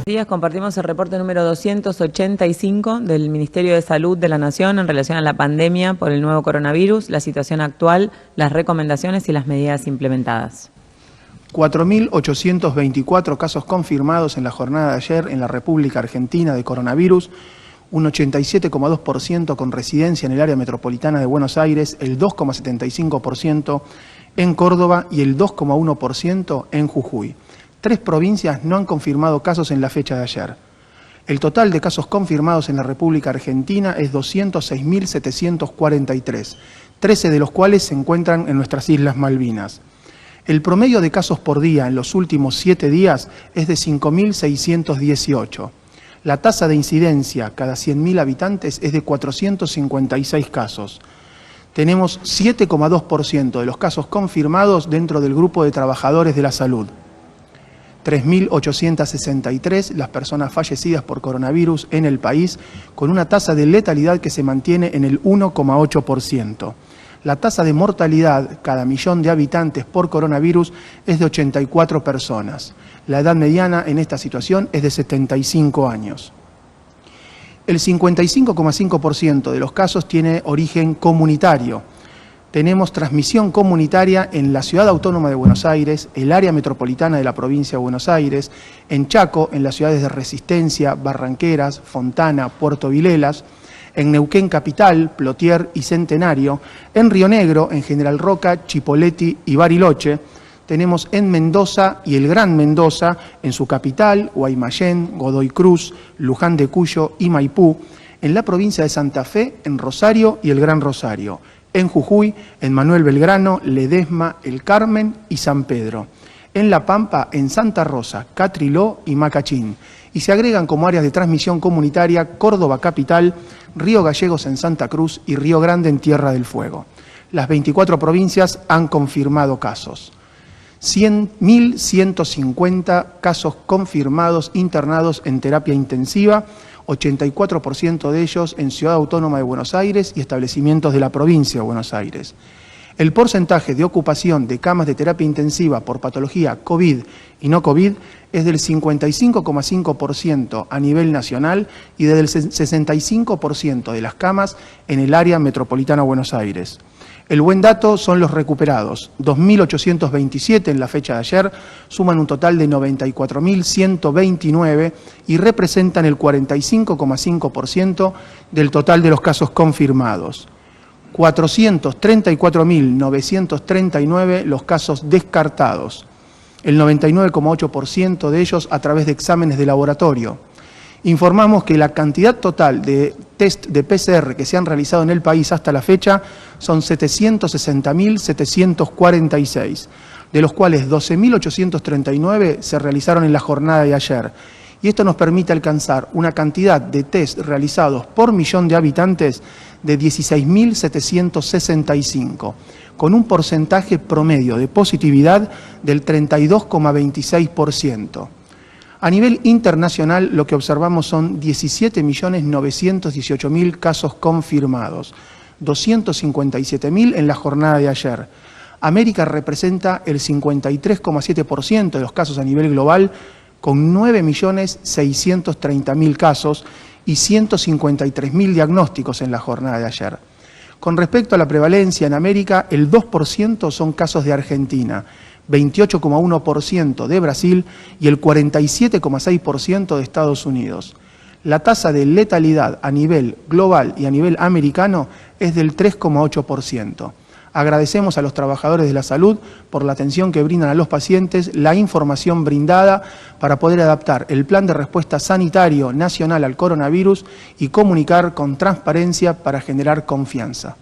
días compartimos el reporte número 285 del Ministerio de Salud de la Nación en relación a la pandemia por el nuevo coronavirus, la situación actual, las recomendaciones y las medidas implementadas. 4.824 casos confirmados en la jornada de ayer en la República Argentina de coronavirus, un 87,2% con residencia en el área metropolitana de Buenos Aires, el 2,75% en Córdoba y el 2,1% en Jujuy. 3 provincias no han confirmado casos en la fecha de ayer. El total de casos confirmados en la República Argentina es 206.743, 13 de los cuales se encuentran en nuestras Islas Malvinas. El promedio de casos por día en los últimos 7 días es de 5.618. La tasa de incidencia cada 100.000 habitantes es de 456 casos. Tenemos 7,2% de los casos confirmados dentro del grupo de trabajadores de la salud. 3.863 las personas fallecidas por coronavirus en el país, con una tasa de letalidad que se mantiene en el 1,8%. La tasa de mortalidad cada millón de habitantes por coronavirus es de 84 personas. La edad mediana en esta situación es de 75 años. El 55,5% de los casos tiene origen comunitario. Tenemos transmisión comunitaria en la Ciudad Autónoma de Buenos Aires, el área metropolitana de la provincia de Buenos Aires, en Chaco, en las ciudades de Resistencia, Barranqueras, Fontana, Puerto Vilelas, en Neuquén Capital, Plotier y Centenario, en Río Negro, en General Roca, Chipoleti y Bariloche. Tenemos en Mendoza y el Gran Mendoza, en su capital, Guaymallén, Godoy Cruz, Luján de Cuyo y Maipú, en la provincia de Santa Fe, en Rosario y el Gran Rosario, en Jujuy, en Manuel Belgrano, Ledesma, El Carmen y San Pedro, en La Pampa, en Santa Rosa, Catriló y Macachín, y se agregan como áreas de transmisión comunitaria Córdoba Capital, Río Gallegos en Santa Cruz y Río Grande en Tierra del Fuego. Las 24 provincias han confirmado casos. 1.150 casos confirmados internados en terapia intensiva, 84% de ellos en Ciudad Autónoma de Buenos Aires y establecimientos de la provincia de Buenos Aires. El porcentaje de ocupación de camas de terapia intensiva por patología COVID y no COVID es del 55,5% a nivel nacional y del 65% de las camas en el área metropolitana de Buenos Aires. El buen dato son los recuperados, 2.827 en la fecha de ayer, suman un total de 94.129 y representan el 45,5% del total de los casos confirmados. 434.939 los casos descartados, el 99,8% de ellos a través de exámenes de laboratorio. Informamos que la cantidad total de test de PCR que se han realizado en el país hasta la fecha son 760.746, de los cuales 12.839 se realizaron en la jornada de ayer. Y esto nos permite alcanzar una cantidad de test realizados por millón de habitantes de 16.765, con un porcentaje promedio de positividad del 32,26%. A nivel internacional, lo que observamos son 17.918.000 casos confirmados, 257.000 en la jornada de ayer. América representa el 53,7% de los casos a nivel global, con 9.630.000 casos y 153.000 diagnósticos en la jornada de ayer. Con respecto a la prevalencia en América, el 2% son casos de Argentina, 28,1% de Brasil y el 47,6% de Estados Unidos. La tasa de letalidad a nivel global y a nivel americano es del 3,8%. Agradecemos a los trabajadores de la salud por la atención que brindan a los pacientes, la información brindada para poder adaptar el plan de respuesta sanitario nacional al coronavirus y comunicar con transparencia para generar confianza.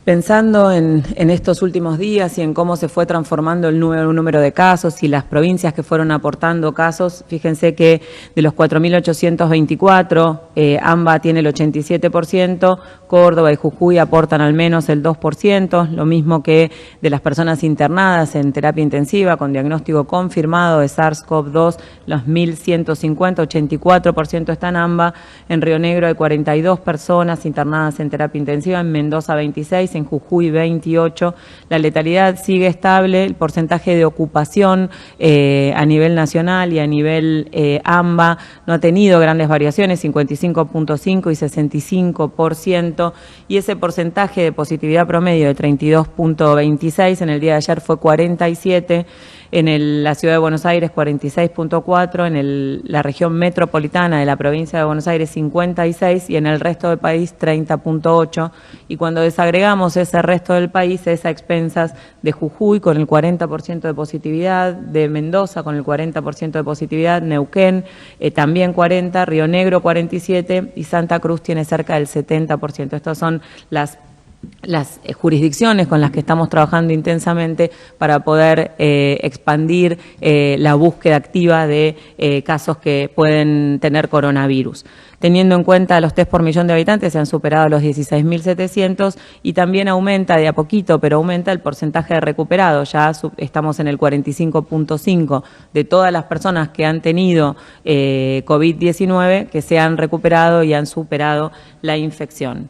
Pensando en estos últimos días y en cómo se fue transformando el número de casos y las provincias que fueron aportando casos, fíjense que de los 4.824, AMBA tiene el 87%, Córdoba y Jujuy aportan al menos el 2%, lo mismo que de las personas internadas en terapia intensiva con diagnóstico confirmado de SARS-CoV-2, los 1.150, 84% está en AMBA, en Río Negro hay 42 personas internadas en terapia intensiva, en Mendoza 26, en Jujuy 28. La letalidad sigue estable, el porcentaje de ocupación a nivel nacional y a nivel AMBA no ha tenido grandes variaciones, 55.5 y 65%, y ese porcentaje de positividad promedio de 32.26 en el día de ayer fue 47%, en la Ciudad de Buenos Aires 46.4%, en la región metropolitana de la provincia de Buenos Aires 56% y en el resto del país 30.8%. Y cuando desagregamos ese resto del país es a expensas de Jujuy con el 40% de positividad, de Mendoza con el 40% de positividad, Neuquén también 40%, Río Negro 47% y Santa Cruz tiene cerca del 70%. Estas son las jurisdicciones con las que estamos trabajando intensamente para poder expandir la búsqueda activa de casos que pueden tener coronavirus. Teniendo en cuenta los test por millón de habitantes, se han superado los 16.700 y también aumenta de a poquito, pero aumenta el porcentaje de recuperados. Ya estamos en el 45.5% de todas las personas que han tenido COVID-19 que se han recuperado y han superado la infección.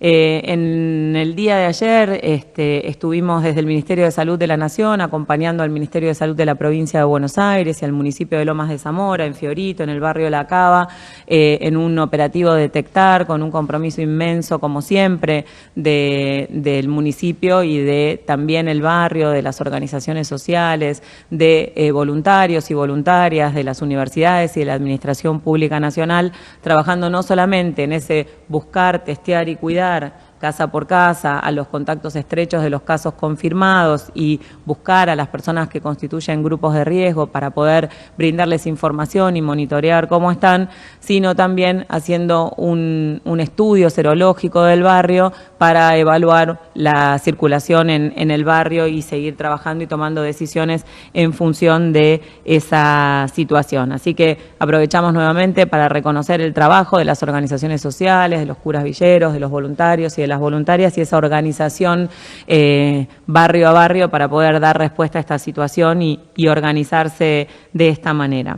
En el día de ayer estuvimos desde el Ministerio de Salud de la Nación acompañando al Ministerio de Salud de la Provincia de Buenos Aires y al municipio de Lomas de Zamora, en Fiorito, en el barrio La Cava, en un operativo Detectar con un compromiso inmenso, como siempre, del municipio y de también el barrio, de las organizaciones sociales, de voluntarios y voluntarias, de las universidades y de la Administración Pública Nacional, trabajando no solamente en ese buscar, testear y cuidar casa por casa, a los contactos estrechos de los casos confirmados y buscar a las personas que constituyen grupos de riesgo para poder brindarles información y monitorear cómo están, sino también haciendo un estudio serológico del barrio para evaluar la circulación en el barrio y seguir trabajando y tomando decisiones en función de esa situación. Así que aprovechamos nuevamente para reconocer el trabajo de las organizaciones sociales, de los curas villeros, de los voluntarios y de las voluntarias y esa organización barrio a barrio para poder dar respuesta a esta situación y organizarse de esta manera.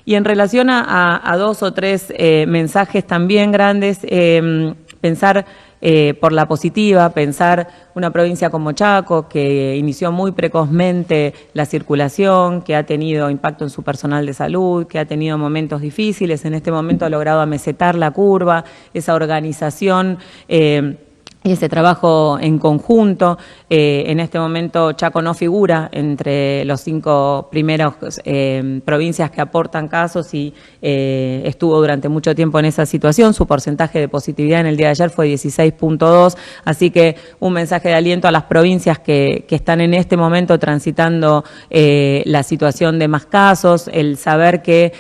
Y en relación a dos o tres mensajes también grandes, pensar por la positiva, pensar una provincia como Chaco, que inició muy precozmente la circulación, que ha tenido impacto en su personal de salud, que ha tenido momentos difíciles, en este momento ha logrado amesetar la curva, esa organización y ese trabajo en conjunto. En este momento Chaco no figura entre los 5 primeros provincias que aportan casos y estuvo durante mucho tiempo en esa situación. Su porcentaje de positividad en el día de ayer fue 16.2, así que un mensaje de aliento a las provincias que están en este momento transitando la situación de más casos, el saber que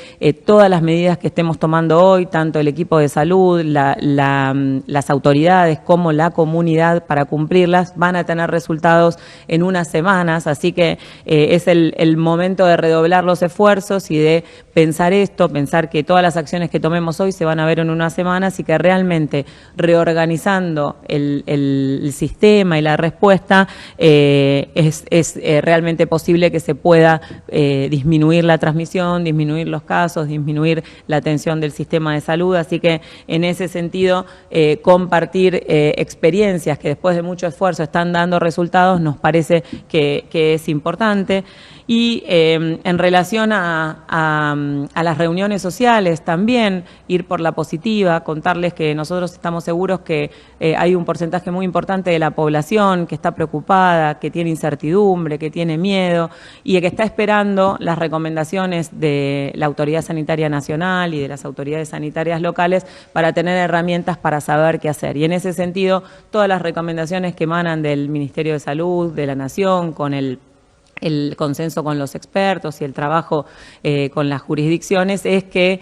todas las medidas que estemos tomando hoy, tanto el equipo de salud, las autoridades como la comunidad para cumplirlas, van a tener resultados en unas semanas, así que es el momento de redoblar los esfuerzos y de pensar esto, pensar que todas las acciones que tomemos hoy se van a ver en unas semanas y que realmente reorganizando el sistema y la respuesta es realmente posible que se pueda disminuir la transmisión, disminuir los casos, disminuir la atención del sistema de salud, así que en ese sentido compartir experiencias que después de mucho esfuerzo están dando resultados nos parece que es importante. Y en relación a las reuniones sociales también, ir por la positiva, contarles que nosotros estamos seguros que hay un porcentaje muy importante de la población que está preocupada, que tiene incertidumbre, que tiene miedo y que está esperando las recomendaciones de la Autoridad Sanitaria Nacional y de las autoridades sanitarias locales para tener herramientas para saber qué hacer. Y en ese sentido, todas las recomendaciones que emanan del Ministerio de Salud, de la Nación, con el consenso con los expertos y el trabajo con las jurisdicciones es que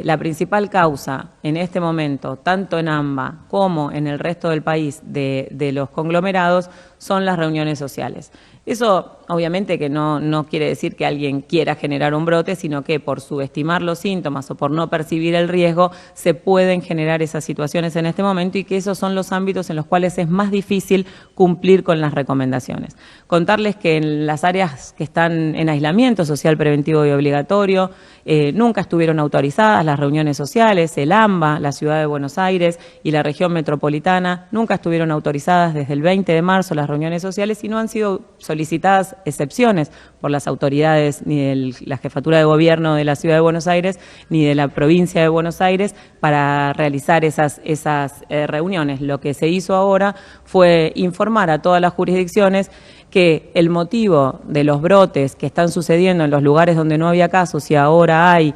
la principal causa en este momento, tanto en AMBA como en el resto del país de los conglomerados, son las reuniones sociales. Eso obviamente que no quiere decir que alguien quiera generar un brote, sino que por subestimar los síntomas o por no percibir el riesgo se pueden generar esas situaciones en este momento y que esos son los ámbitos en los cuales es más difícil cumplir con las recomendaciones. Contarles que en las áreas que están en aislamiento social preventivo y obligatorio nunca estuvieron autorizadas las reuniones sociales, el AMBA, la Ciudad de Buenos Aires y la región metropolitana nunca estuvieron autorizadas desde el 20 de marzo las reuniones sociales y no han sido solicitadas excepciones por las autoridades ni de la Jefatura de Gobierno de la Ciudad de Buenos Aires ni de la provincia de Buenos Aires para realizar esas reuniones. Lo que se hizo ahora fue informar a todas las jurisdicciones que el motivo de los brotes que están sucediendo en los lugares donde no había casos y ahora hay,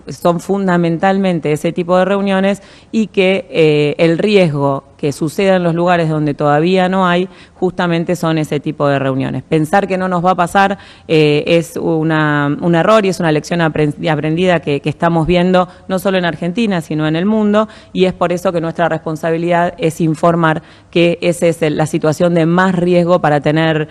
son fundamentalmente ese tipo de reuniones y que el riesgo que suceda en los lugares donde todavía no hay, justamente son ese tipo de reuniones. Pensar que no nos va a pasar es un error y es una lección aprendida que estamos viendo no solo en Argentina, sino en el mundo, y es por eso que nuestra responsabilidad es informar que esa es la situación de más riesgo para tener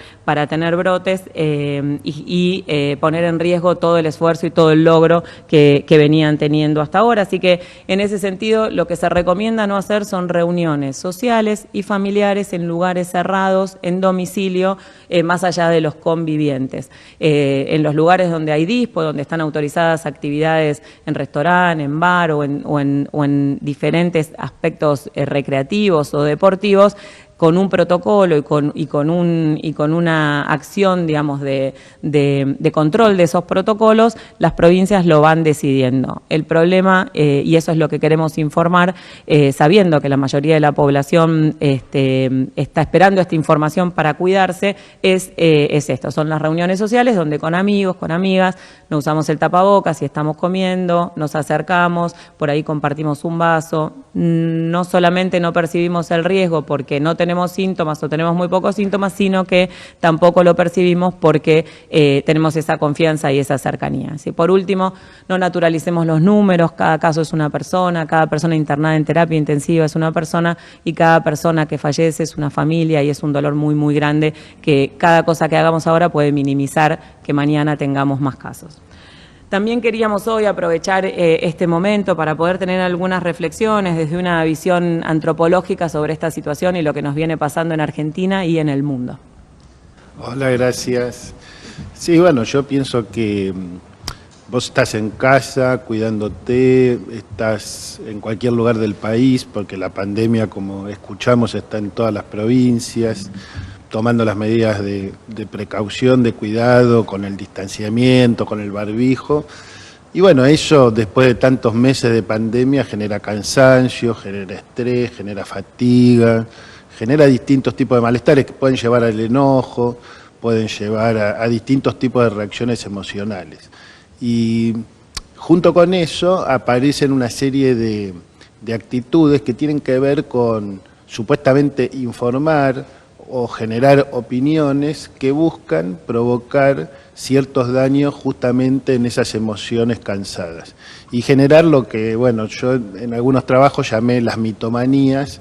brotes y poner en riesgo todo el esfuerzo y todo el logro que venían teniendo hasta ahora. Así que en ese sentido lo que se recomienda no hacer son reuniones sociales y familiares en lugares cerrados, en domicilio, más allá de los convivientes. En los lugares donde hay dispo, donde están autorizadas actividades en restaurante, en bar o en diferentes aspectos recreativos o deportivos, con un protocolo y con una acción, digamos, de control de esos protocolos, las provincias lo van decidiendo. El problema, y eso es lo que queremos informar, sabiendo que la mayoría de la población está esperando esta información para cuidarse, es esto, son las reuniones sociales donde con amigos, con amigas, no usamos el tapabocas, si estamos comiendo, nos acercamos, por ahí compartimos un vaso, no solamente no percibimos el riesgo porque no tenemos síntomas o tenemos muy pocos síntomas, sino que tampoco lo percibimos porque tenemos esa confianza y esa cercanía. ¿Sí? Por último, no naturalicemos los números, cada caso es una persona, cada persona internada en terapia intensiva es una persona y cada persona que fallece es una familia y es un dolor muy, muy grande que cada cosa que hagamos ahora puede minimizar que mañana tengamos más casos. También queríamos hoy aprovechar este momento para poder tener algunas reflexiones desde una visión antropológica sobre esta situación y lo que nos viene pasando en Argentina y en el mundo. Hola, gracias. Sí, bueno, yo pienso que vos estás en casa, cuidándote, estás en cualquier lugar del país, porque la pandemia, como escuchamos, está en todas las provincias, tomando las medidas de precaución, de cuidado, con el distanciamiento, con el barbijo. Y bueno, eso después de tantos meses de pandemia genera cansancio, genera estrés, genera fatiga, genera distintos tipos de malestares que pueden llevar al enojo, pueden llevar a distintos tipos de reacciones emocionales. Y junto con eso aparecen una serie de actitudes que tienen que ver con supuestamente informar o generar opiniones que buscan provocar ciertos daños justamente en esas emociones cansadas y generar lo que, bueno, yo en algunos trabajos llamé las mitomanías,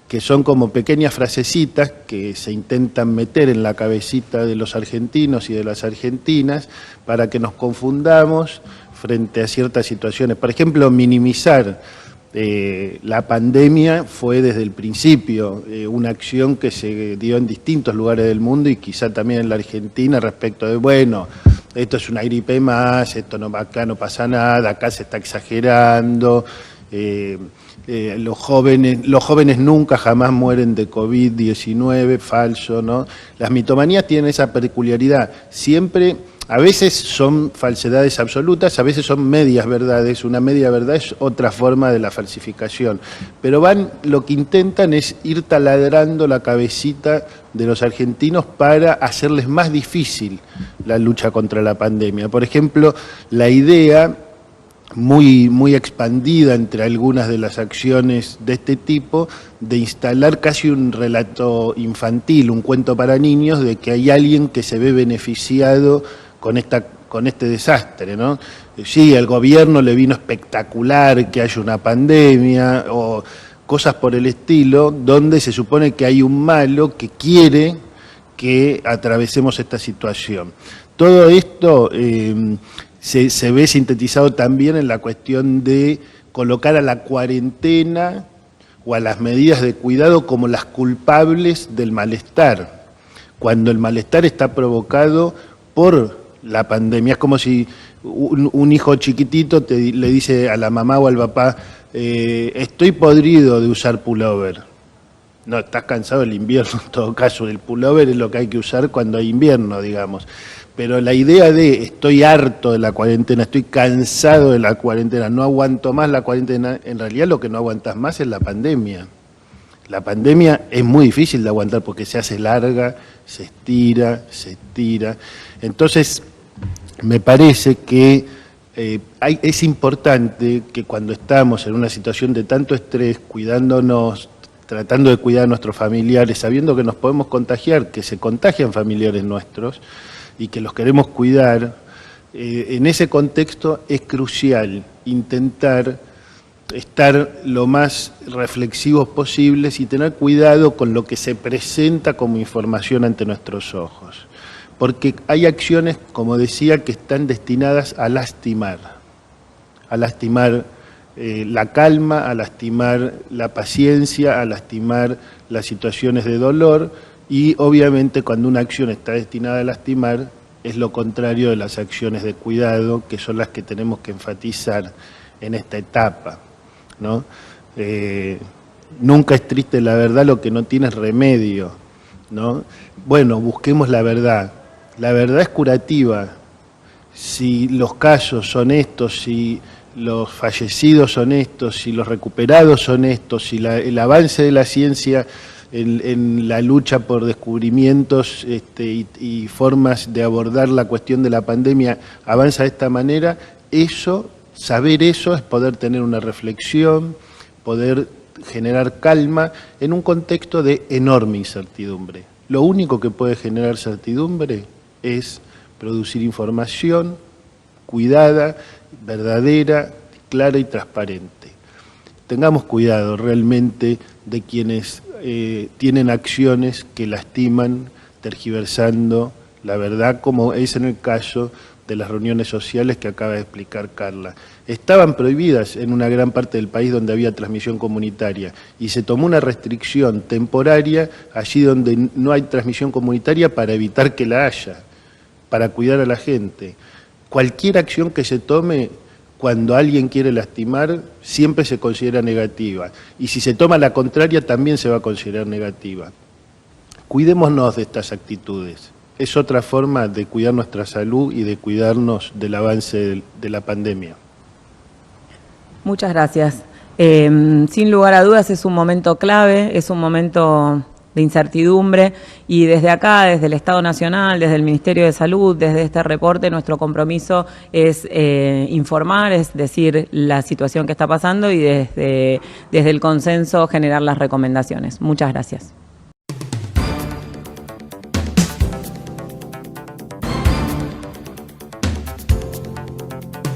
que son como pequeñas frasecitas que se intentan meter en la cabecita de los argentinos y de las argentinas para que nos confundamos frente a ciertas situaciones. Por ejemplo, minimizar la pandemia fue desde el principio una acción que se dio en distintos lugares del mundo y quizá también en la Argentina respecto de, bueno, esto es una gripe más, esto no, acá no pasa nada, acá se está exagerando, los jóvenes nunca jamás mueren de COVID-19, falso, ¿no? Las mitomanías tienen esa peculiaridad, siempre. A veces son falsedades absolutas, a veces son medias verdades. Una media verdad es otra forma de la falsificación. Pero lo que intentan es ir taladrando la cabecita de los argentinos para hacerles más difícil la lucha contra la pandemia. Por ejemplo, la idea muy expandida entre algunas de las acciones de este tipo, de instalar casi un relato infantil, un cuento para niños, de que hay alguien que se ve beneficiado con este desastre, ¿no? Sí, al gobierno le vino espectacular que haya una pandemia o cosas por el estilo, donde se supone que hay un malo que quiere que atravesemos esta situación. Todo esto se ve sintetizado también en la cuestión de colocar a la cuarentena o a las medidas de cuidado como las culpables del malestar, cuando el malestar está provocado por la pandemia. Es como si un hijo chiquitito le dice a la mamá o al papá, estoy podrido de usar pullover. No, estás cansado del invierno en todo caso, el pullover es lo que hay que usar cuando hay invierno, digamos. Pero la idea de estoy harto de la cuarentena, estoy cansado de la cuarentena, no aguanto más la cuarentena, en realidad lo que no aguantas más es la pandemia. La pandemia es muy difícil de aguantar porque se hace larga, se estira, se estira. Entonces, me parece que es importante que cuando estamos en una situación de tanto estrés, cuidándonos, tratando de cuidar a nuestros familiares, sabiendo que nos podemos contagiar, que se contagian familiares nuestros y que los queremos cuidar, en ese contexto es crucial intentar estar lo más reflexivos posibles y tener cuidado con lo que se presenta como información ante nuestros ojos. Porque hay acciones, como decía, que están destinadas a lastimar la calma, a lastimar la paciencia, a lastimar las situaciones de dolor y obviamente cuando una acción está destinada a lastimar es lo contrario de las acciones de cuidado, que son las que tenemos que enfatizar en esta etapa, ¿no? Nunca es triste la verdad, lo que no tiene remedio, ¿no? Bueno, busquemos la verdad. La verdad es curativa. Si los casos son estos, si los fallecidos son estos, si los recuperados son estos, si el avance de la ciencia en la lucha por descubrimientos y formas de abordar la cuestión de la pandemia avanza de esta manera, saber eso es poder tener una reflexión, poder generar calma en un contexto de enorme incertidumbre. Lo único que puede generar certidumbre es producir información cuidada, verdadera, clara y transparente. Tengamos cuidado realmente de quienes tienen acciones que lastiman, tergiversando la verdad, como es en el caso de las reuniones sociales que acaba de explicar Carla. Estaban prohibidas en una gran parte del país donde había transmisión comunitaria y se tomó una restricción temporaria allí donde no hay transmisión comunitaria para evitar que la haya, para cuidar a la gente. Cualquier acción que se tome cuando alguien quiere lastimar siempre se considera negativa y si se toma la contraria también se va a considerar negativa. Cuidémonos de estas actitudes. Es otra forma de cuidar nuestra salud y de cuidarnos del avance de la pandemia. Muchas gracias. Sin lugar a dudas es un momento clave, es un momento de incertidumbre y desde acá, desde el Estado Nacional, desde el Ministerio de Salud, desde este reporte, nuestro compromiso es informar, es decir, la situación que está pasando y desde el consenso generar las recomendaciones. Muchas gracias.